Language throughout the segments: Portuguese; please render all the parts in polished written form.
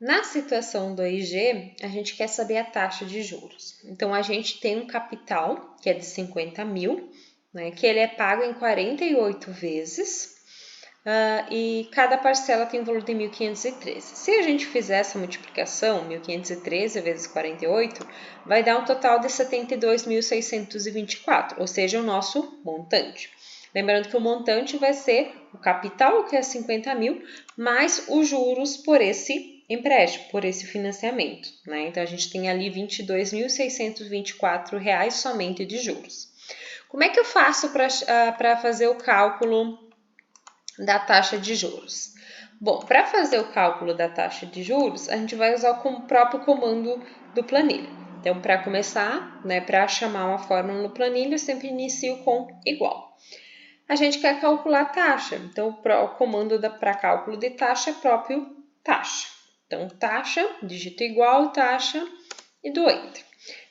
Na situação do IG, a gente quer saber a taxa de juros. Então, a gente tem um capital, que é de 50 mil, né, que ele é pago em 48 vezes, e cada parcela tem um valor de 1.513. Se a gente fizer essa multiplicação, 1.513 vezes 48, vai dar um total de 72.624, ou seja, o nosso montante. Lembrando que o montante vai ser o capital, que é 50 mil, mais os juros por esse empréstimo, por esse financiamento, né? Então, a gente tem ali R$ 22.624 somente de juros. Como é que eu faço para fazer o cálculo da taxa de juros? Bom, para fazer o cálculo da taxa de juros, a gente vai usar o próprio comando do planilha. Então, para começar, né, para chamar uma fórmula no planilha, eu sempre inicio com igual. A gente quer calcular a taxa, então o comando para cálculo de taxa é próprio taxa. Então, taxa, digito igual, taxa e dou Enter.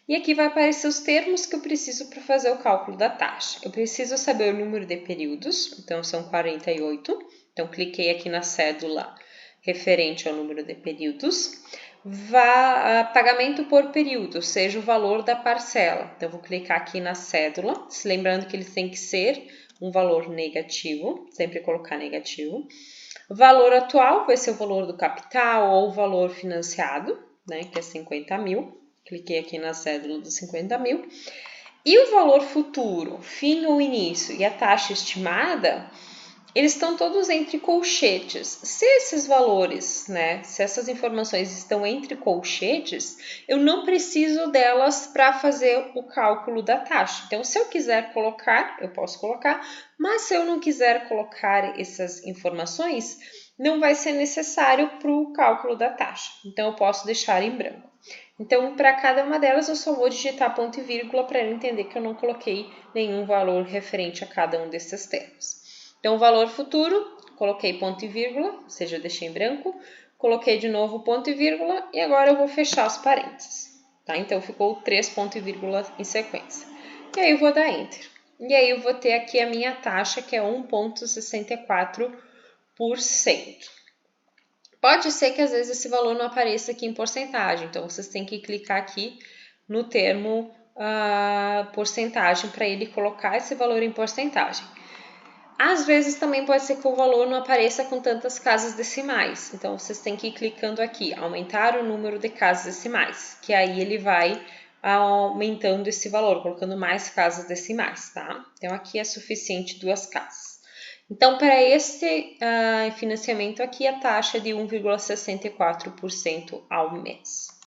E aqui vai aparecer os termos que eu preciso para fazer o cálculo da taxa. Eu preciso saber o número de períodos, então são 48. Então, cliquei aqui na cédula referente ao número de períodos. Pagamento por período, seja o valor da parcela. Então, vou clicar aqui na cédula, se lembrando que ele tem que ser um valor negativo, sempre colocar negativo. O valor atual vai ser o valor do capital ou o valor financiado, né, que é 50 mil. Cliquei aqui na cédula dos 50 mil. E o valor futuro, fim ou início, e a taxa estimada, eles estão todos entre colchetes. Se esses valores, né, se essas informações estão entre colchetes, eu não preciso delas para fazer o cálculo da taxa. Então, se eu quiser colocar, eu posso colocar, mas se eu não quiser colocar essas informações, não vai ser necessário para o cálculo da taxa. Então, eu posso deixar em branco. Então, para cada uma delas, eu só vou digitar ponto e vírgula para ele entender que eu não coloquei nenhum valor referente a cada um desses termos. Então, o valor futuro, coloquei ponto e vírgula, ou seja, eu deixei em branco, coloquei de novo ponto e vírgula e agora eu vou fechar os parênteses, tá? Então, ficou 3 ponto e vírgula em sequência. E aí, eu vou dar Enter. E aí, eu vou ter aqui a minha taxa, que é 1,64%. Pode ser que às vezes esse valor não apareça aqui em porcentagem, então vocês têm que clicar aqui no termo porcentagem para ele colocar esse valor em porcentagem. Às vezes também pode ser que o valor não apareça com tantas casas decimais, então vocês têm que ir clicando aqui, aumentar o número de casas decimais, que aí ele vai aumentando esse valor, colocando mais casas decimais, tá? Então aqui é suficiente 2 casas. Então, para esse financiamento aqui, a taxa é de 1,64% ao mês.